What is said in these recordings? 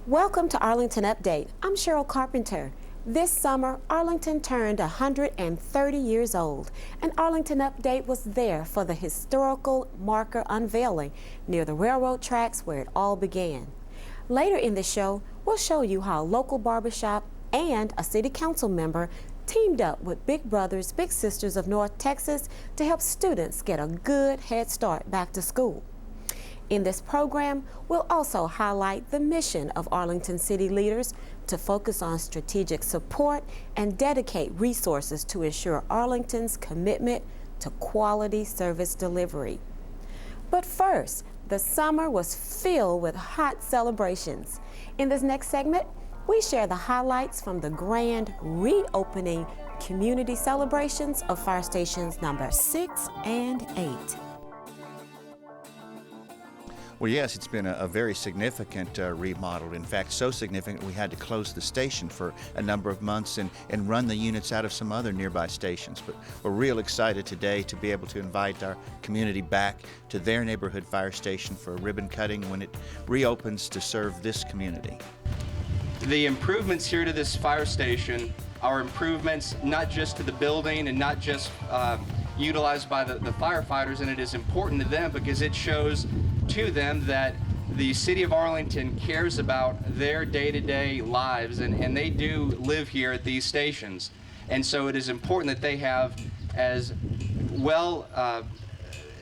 Welcome to Arlington Update. I'm Cheryl Carpenter. This summer, Arlington turned 130 years old, and Arlington Update was there for the historical marker unveiling near the railroad tracks where it all began. Later in the show, we'll show you how a local barbershop and a city council member teamed up with Big Brothers Big Sisters of North Texas to help students get a good head start back to school. In this program, we'll also highlight the mission of Arlington city leaders to focus on strategic support and dedicate resources to ensure Arlington's commitment to quality service delivery. But first, the summer was filled with hot celebrations. In this next segment, we share the highlights from the grand reopening community celebrations of fire stations number 6 and 8. Well, yes, it's been a very significant remodel. In fact, so significant we had to close the station for a number of months and run the units out of some other nearby stations. But we're real excited today to be able to invite our community back to their neighborhood fire station for a ribbon cutting when it reopens to serve this community. The improvements here to this fire station are improvements not just to the building and not just utilized by the firefighters, and it is important to them because it shows to them that the city of Arlington cares about their day-to-day lives, and they do live here at these stations. And so it is important that they have as well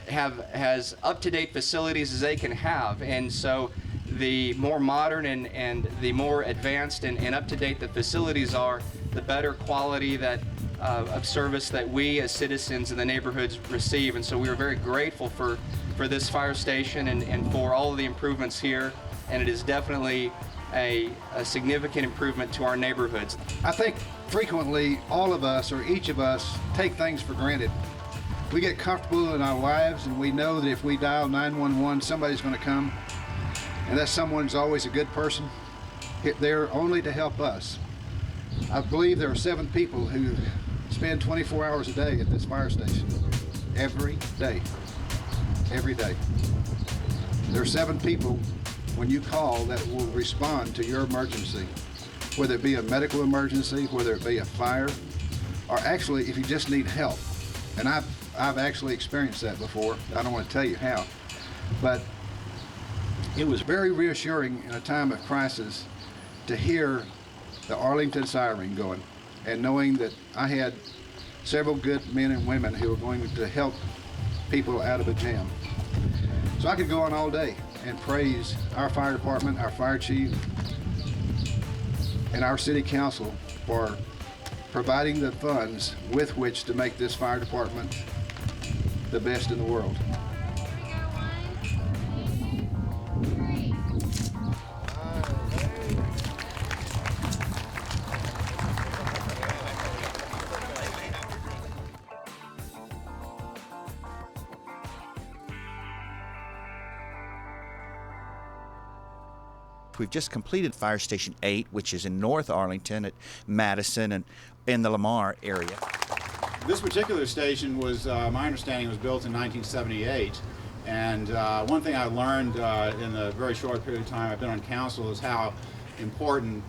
have as up-to-date facilities as they can have. And so the more modern and the more advanced and up-to-date the facilities are, the better quality that of service that we as citizens in the neighborhoods receive. And so we are very grateful for this fire station and for all of the improvements here, and it is definitely a significant improvement to our neighborhoods. I think frequently all of us, or each of us, take things for granted. We get comfortable in our lives and we know that if we dial 911, somebody's going to come, and that someone's always a good person. They're only to help us. I believe there are 7 people who spend 24 hours a day at this fire station, every day. Every day. There are 7 people when you call that will respond to your emergency, whether it be a medical emergency, whether it be a fire, or actually if you just need help. And I've actually experienced that before. I don't want to tell you how, but it was very reassuring in a time of crisis to hear the Arlington siren going and knowing that I had several good men and women who were going to help people out of a jam. So I could go on all day and praise our fire department, our fire chief, and our city council for providing the funds with which to make this fire department the best in the world. We've just completed Fire Station 8, which is in North Arlington at Madison and in the Lamar area. This particular station was, my understanding, was built in 1978. And one thing I learned in the very short period of time I've been on council is how important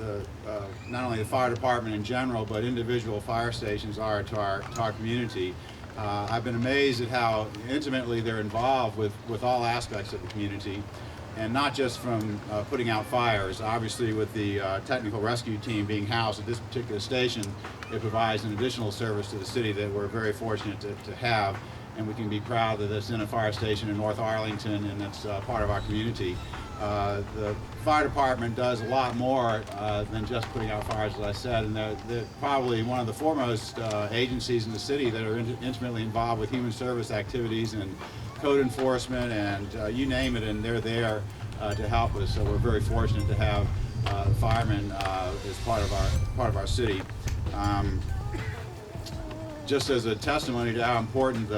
not only the fire department in general, but individual fire stations are to our community. I've been amazed at how intimately they're involved with all aspects of the community. And not just from putting out fires. Obviously, with the technical rescue team being housed at this particular station, it provides an additional service to the city that we're very fortunate to have, and we can be proud that it's in a fire station in North Arlington and it's part of our community. The fire department does a lot more than just putting out fires, as I said, and they're probably one of the foremost agencies in the city that are intimately involved with human service activities and code enforcement and you name it, and they're there to help us. So we're very fortunate to have firemen as part of our city. Just as a testimony to how important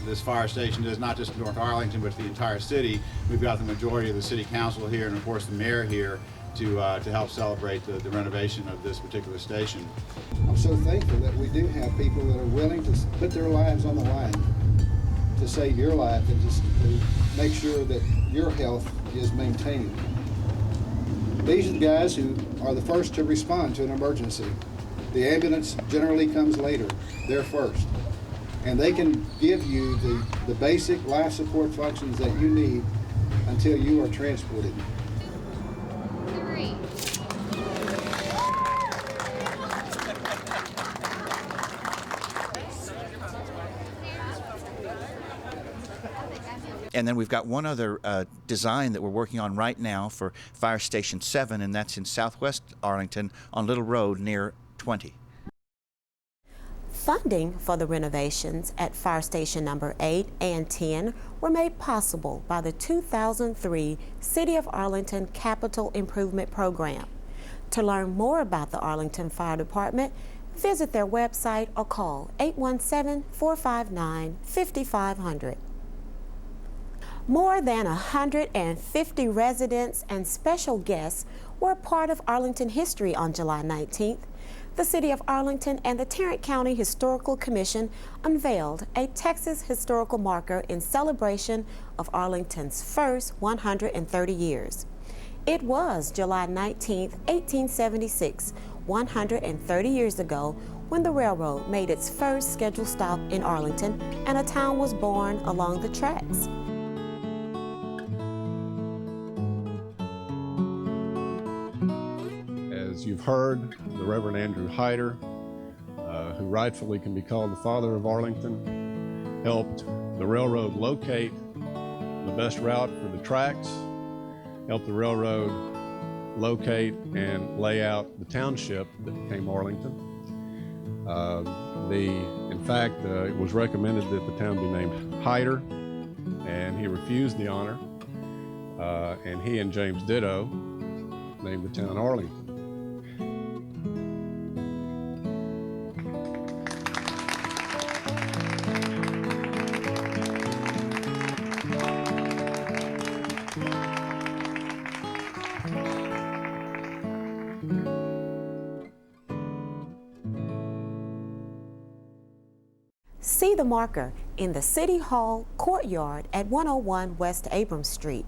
this fire station is, not just North Arlington, but the entire city. We've got the majority of the city council here, and of course the mayor here to help celebrate the renovation of this particular station. I'm so thankful that we do have people that are willing to put their lives on the line to save your life and just to make sure that your health is maintained. These are the guys who are the first to respond to an emergency. The ambulance generally comes later. They're first. And they can give you the basic life support functions that you need until you are transported. And then we've got one other design that we're working on right now for Fire Station 7, and that's in southwest Arlington on Little Road near 20. Funding for the renovations at Fire Station number 8 and 10 were made possible by the 2003 City of Arlington Capital Improvement Program. To learn more about the Arlington Fire Department, visit their website or call 817-459-5500. More than 150 residents and special guests were a part of Arlington history on July 19th. The City of Arlington and the Tarrant County Historical Commission unveiled a Texas historical marker in celebration of Arlington's first 130 years. It was July 19th, 1876, 130 years ago, when the railroad made its first scheduled stop in Arlington and a town was born along the tracks. As you've heard, the Reverend Andrew Hyder, who rightfully can be called the father of Arlington, helped the railroad locate the best route for the tracks, helped the railroad locate and lay out the township that became Arlington. In fact, it was recommended that the town be named Hyder, and he refused the honor, and he and James Ditto named the town Arlington. See the marker in the City Hall courtyard at 101 West Abrams Street.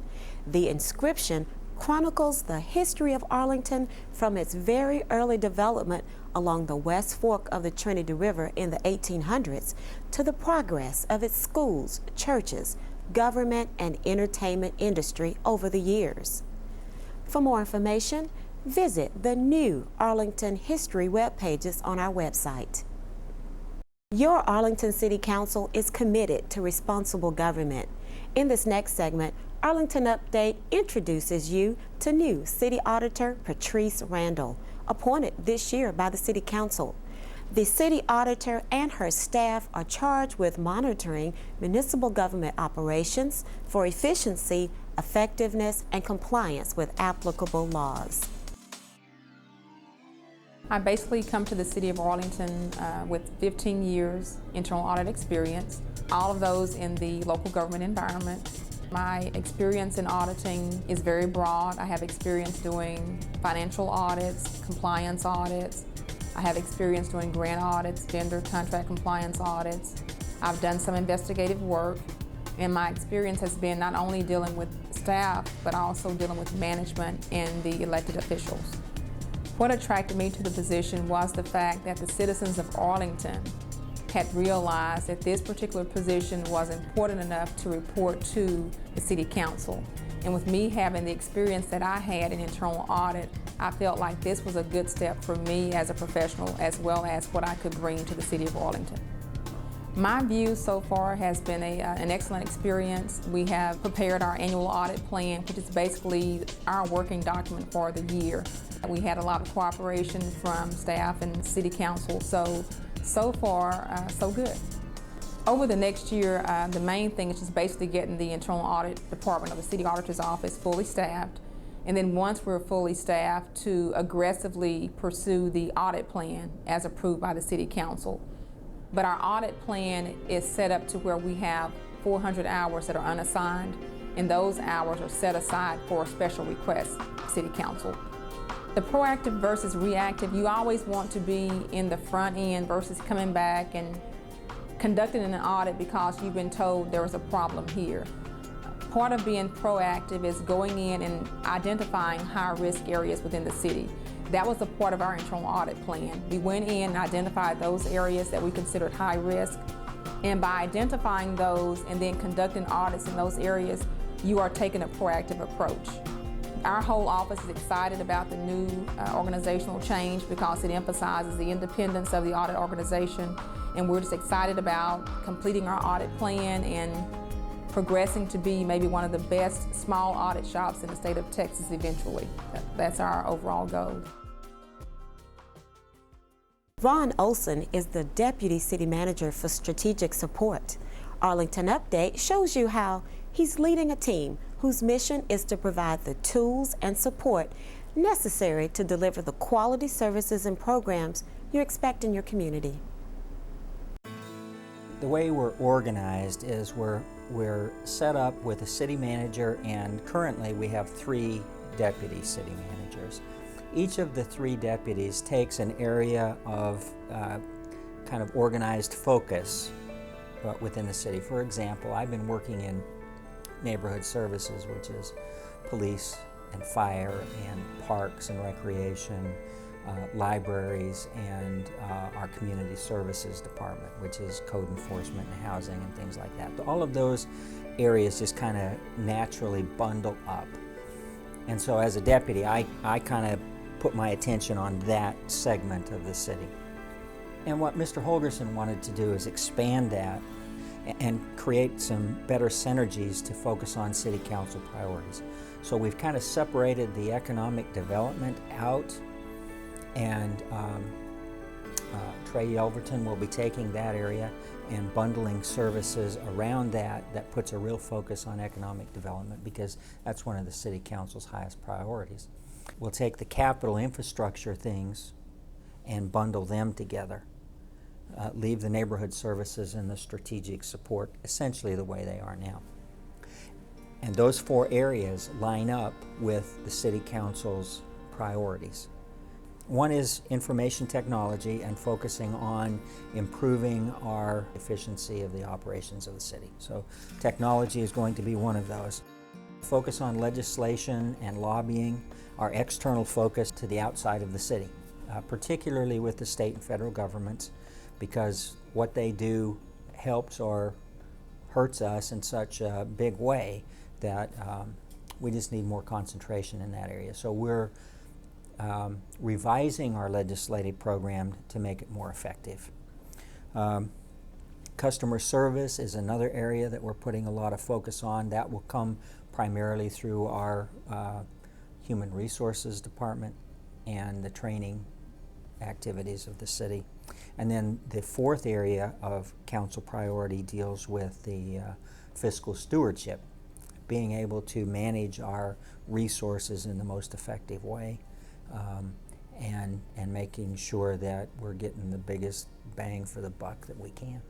The inscription chronicles the history of Arlington from its very early development along the West Fork of the Trinity River in the 1800s to the progress of its schools, churches, government, and entertainment industry over the years. For more information, visit the new Arlington History web pages on our website. Your Arlington City Council is committed to responsible government. In this next segment, Arlington Update introduces you to new City Auditor Patrice Randall, appointed this year by the City Council. The City Auditor and her staff are charged with monitoring municipal government operations for efficiency, effectiveness, and compliance with applicable laws. I basically come to the City of Arlington with 15 years internal audit experience, all of those in the local government environment. My experience in auditing is very broad. I have experience doing financial audits, compliance audits. I have experience doing grant audits, vendor contract compliance audits. I've done some investigative work, and my experience has been not only dealing with staff, but also dealing with management and the elected officials. What attracted me to the position was the fact that the citizens of Arlington had realized that this particular position was important enough to report to the City Council. And with me having the experience that I had in internal audit, I felt like this was a good step for me as a professional, as well as what I could bring to the City of Arlington. My view so far has been an excellent experience. We have prepared our annual audit plan, which is basically our working document for the year. We had a lot of cooperation from staff and City Council, so far, so good. Over the next year, the main thing is just basically getting the internal audit department of the City Auditor's Office fully staffed, and then once we're fully staffed, to aggressively pursue the audit plan as approved by the City Council. But our audit plan is set up to where we have 400 hours that are unassigned, and those hours are set aside for special requests, City Council. The proactive versus reactive, you always want to be in the front end versus coming back and conducting an audit because you've been told there was a problem here. Part of being proactive is going in and identifying high-risk areas within the city. That was a part of our internal audit plan. We went in and identified those areas that we considered high risk, and by identifying those and then conducting audits in those areas, you are taking a proactive approach. Our whole office is excited about the new organizational change because it emphasizes the independence of the audit organization, and we're just excited about completing our audit plan and progressing to be maybe one of the best small audit shops in the state of Texas eventually. That's our overall goal. Ron Olson is the Deputy City Manager for Strategic Support. Arlington Update shows you how he's leading a team whose mission is to provide the tools and support necessary to deliver the quality services and programs you expect in your community. The way we're organized is we're set up with a city manager, and currently we have 3 deputy city managers. Each of the 3 deputies takes an area of kind of organized focus within the city. For example, I've been working in neighborhood services, which is police and fire and parks and recreation, libraries, and our community services department, which is code enforcement and housing and things like that. All of those areas just kind of naturally bundle up. And so as a deputy, I kind of put my attention on that segment of the city. And what Mr. Holgerson wanted to do is expand that and create some better synergies to focus on city council priorities. So we've kind of separated the economic development out, and Trey Yelverton will be taking that area and bundling services around that puts a real focus on economic development, because that's one of the city council's highest priorities. We'll take the capital infrastructure things and bundle them together. Leave the neighborhood services and the strategic support essentially the way they are now. And those 4 areas line up with the city council's priorities. One is information technology and focusing on improving our efficiency of the operations of the city. So technology is going to be one of those. Focus on legislation and lobbying, our external focus to the outside of the city, particularly with the state and federal governments, because what they do helps or hurts us in such a big way that we just need more concentration in that area. So we're revising our legislative program to make it more effective. Customer service is another area that we're putting a lot of focus on. That will come primarily through our Human Resources Department and the training activities of the city. And then the 4th area of council priority deals with the fiscal stewardship, being able to manage our resources in the most effective way, and making sure that we're getting the biggest bang for the buck that we can.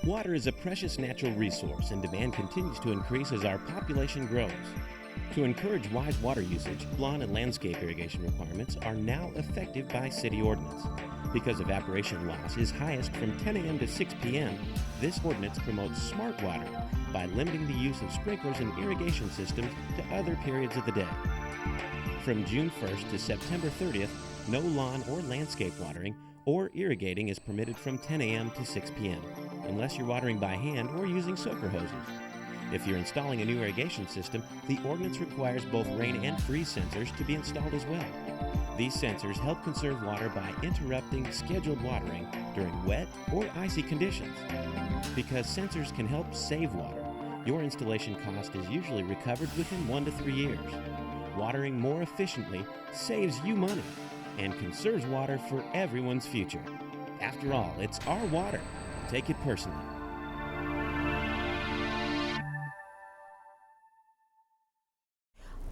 Water is a precious natural resource, and demand continues to increase as our population grows. To encourage wise water usage, lawn and landscape irrigation requirements are now effective by city ordinance. Because evaporation loss is highest from 10 a.m. to 6 p.m., this ordinance promotes smart water by limiting the use of sprinklers and irrigation systems to other periods of the day. From June 1st to September 30th, no lawn or landscape watering or irrigating is permitted from 10 a.m. to 6 p.m., unless you're watering by hand or using soaker hoses. If you're installing a new irrigation system, the ordinance requires both rain and freeze sensors to be installed as well. These sensors help conserve water by interrupting scheduled watering during wet or icy conditions. Because sensors can help save water, your installation cost is usually recovered within 1 to 3 years. Watering more efficiently saves you money and conserves water for everyone's future. After all, it's our water. Take it personally.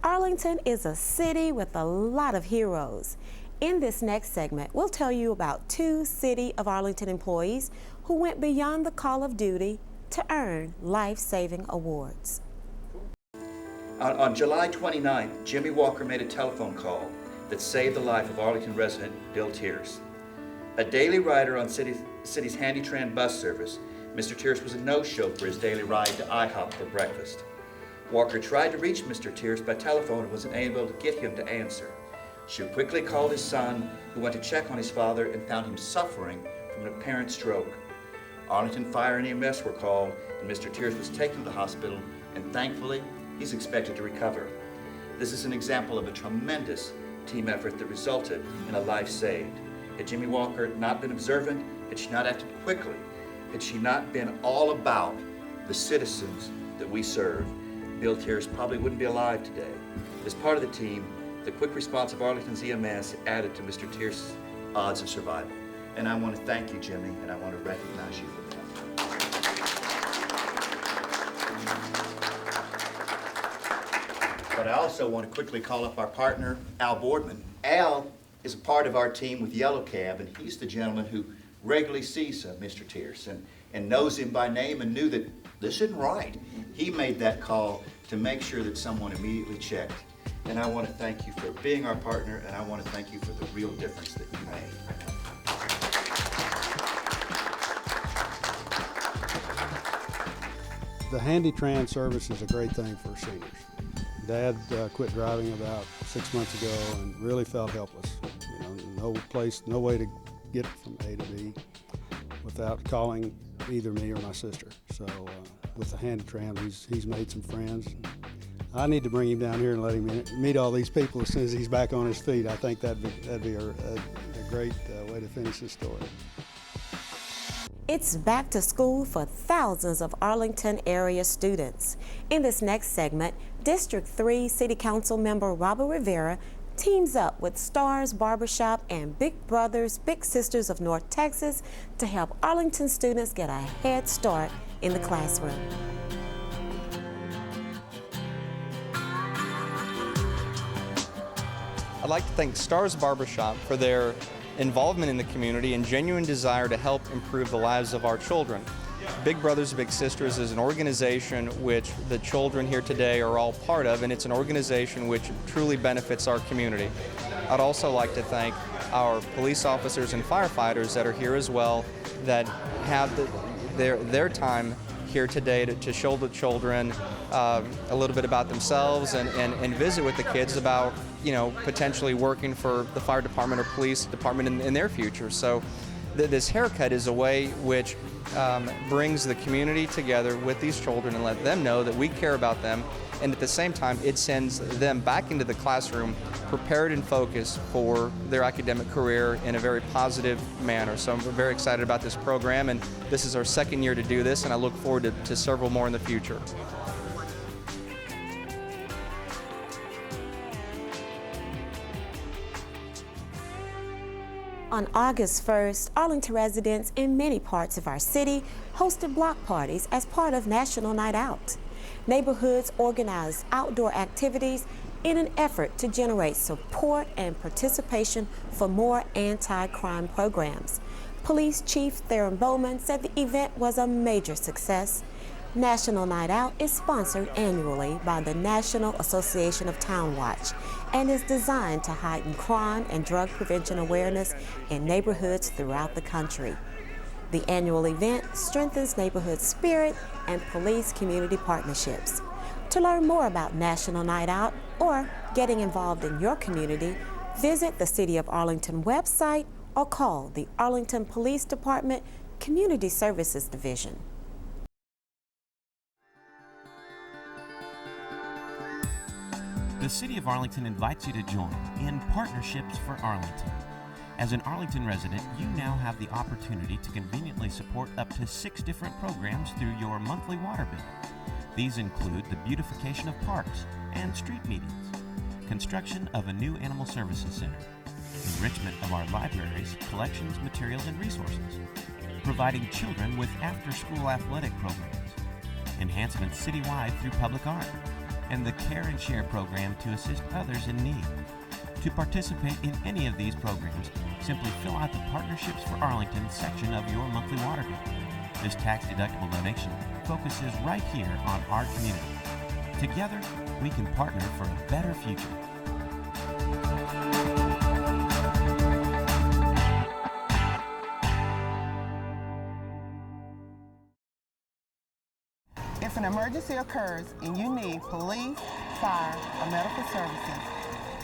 Arlington is a city with a lot of heroes. In this next segment, we'll tell you about 2 City of Arlington employees who went beyond the call of duty to earn life-saving awards. On July 29th, Jimmy Walker made a telephone call that saved the life of Arlington resident Bill Tears. A daily rider on city's Handytran bus service, Mr. Tears was a no-show for his daily ride to IHOP for breakfast. Walker tried to reach Mr. Tears by telephone and was unable to get him to answer. She quickly called his son, who went to check on his father and found him suffering from an apparent stroke. Arlington Fire and EMS were called, and Mr. Tears was taken to the hospital, and thankfully, he's expected to recover. This is an example of a tremendous team effort that resulted in a life saved. Had Jimmy Walker not been observant, had she not acted quickly, had she not been all about the citizens that we serve, Bill Tears probably wouldn't be alive today. As part of the team, the quick response of Arlington's EMS added to Mr. Tears' odds of survival. And I want to thank you, Jimmy, and I want to recognize you for that. But I also want to quickly call up our partner, Al Boardman. Al is a part of our team with Yellow Cab, and he's the gentleman who regularly sees Mr. Tears and knows him by name and knew that this isn't right. He made that call to make sure that someone immediately checked. And I want to thank you for being our partner, and I want to thank you for the real difference that you made. The Handytran service is a great thing for seniors. Dad quit driving about 6 months ago and really felt helpless. No way to get from A to B without calling either me or my sister. So with the Handytran, he's made some friends. I need to bring him down here and let him meet all these people as soon as he's back on his feet. I think that'd be a great way to finish this story. It's back to school for thousands of Arlington area students. In this next segment, District 3 City Council member Robert Rivera teams up with Stars Barbershop and Big Brothers Big Sisters of North Texas to help Arlington students get a head start in the classroom. I'd like to thank Stars Barbershop for their involvement in the community and genuine desire to help improve the lives of our children. Big Brothers Big Sisters is an organization which the children here today are all part of, and it's an organization which truly benefits our community. I'd also like to thank our police officers and firefighters that are here as well, that have their time here today to show the children a little bit about themselves and visit with the kids about potentially working for the fire department or police department in their future. So this haircut is a way which brings the community together with these children and let them know that we care about them, and at the same time it sends them back into the classroom prepared and focused for their academic career in a very positive manner. So I'm very excited about this program, and this is our second year to do this, and I look forward to several more in the future. On August 1st, Arlington residents in many parts of our city hosted block parties as part of National Night Out. Neighborhoods organized outdoor activities in an effort to generate support and participation for more anti-crime programs. Police Chief Theron Bowman said the event was a major success. National Night Out is sponsored annually by the National Association of Town Watch and is designed to heighten crime and drug prevention awareness in neighborhoods throughout the country. The annual event strengthens neighborhood spirit and police-community partnerships. To learn more about National Night Out or getting involved in your community, visit the City of Arlington website or call the Arlington Police Department Community Services Division. The City of Arlington invites you to join in Partnerships for Arlington. As an Arlington resident, you now have the opportunity to conveniently support up to 6 different programs through your monthly water bill. These include the beautification of parks and street meetings, construction of a new animal services center, enrichment of our libraries, collections, materials, and resources, providing children with after-school athletic programs, enhancements citywide through public art, and the Care and Share program to assist others in need. To participate in any of these programs, simply fill out the Partnerships for Arlington section of your monthly water bill. This tax-deductible donation focuses right here on our community. Together, we can partner for a better future. If an emergency occurs and you need police, fire, or medical services,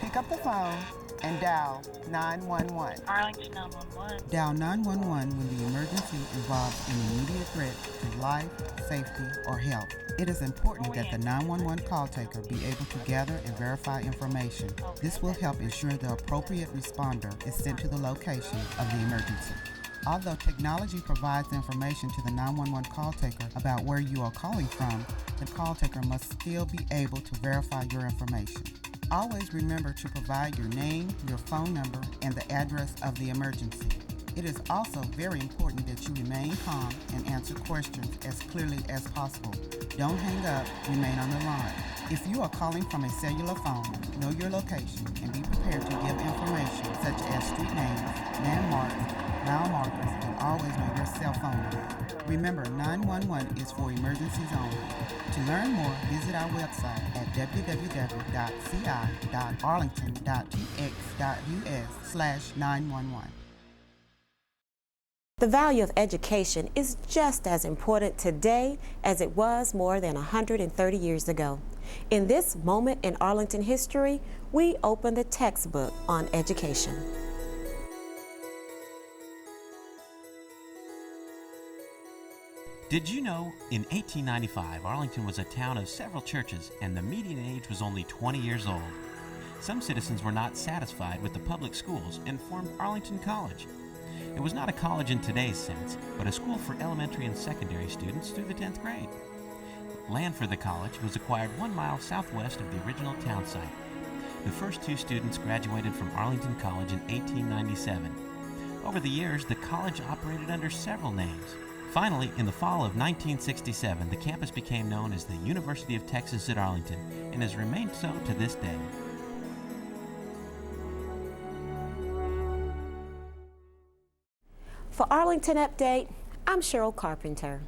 pick up the phone and dial 911. Arlington 911. Dial 911 when the emergency involves an immediate threat to life, safety, or health. It is important that the 911 call taker be able to gather and verify information. This will help ensure the appropriate responder is sent to the location of the emergency. Although technology provides information to the 911 call taker about where you are calling from, the call taker must still be able to verify your information. Always remember to provide your name, your phone number, and the address of the emergency. It is also very important that you remain calm and answer questions as clearly as possible. Don't hang up, remain on the line. If you are calling from a cellular phone, know your location and be prepared to give information such as street names, landmarks, mile markers, and always know your cell phone number. Remember, 911 is for emergencies only. To learn more, visit our website at www.ci.arlington.tx.us/911. The value of education is just as important today as it was more than 130 years ago. In this moment in Arlington history, we open the textbook on education. Did you know in 1895, Arlington was a town of several churches and the median age was only 20 years old? Some citizens were not satisfied with the public schools and formed Arlington College. It was not a college in today's sense, but a school for elementary and secondary students through the 10th grade. Land for the college was acquired 1 mile southwest of the original town site. The first 2 students graduated from Arlington College in 1897. Over the years, the college operated under several names. Finally, in the fall of 1967, the campus became known as the University of Texas at Arlington and has remained so to this day. For Arlington Update, I'm Cheryl Carpenter.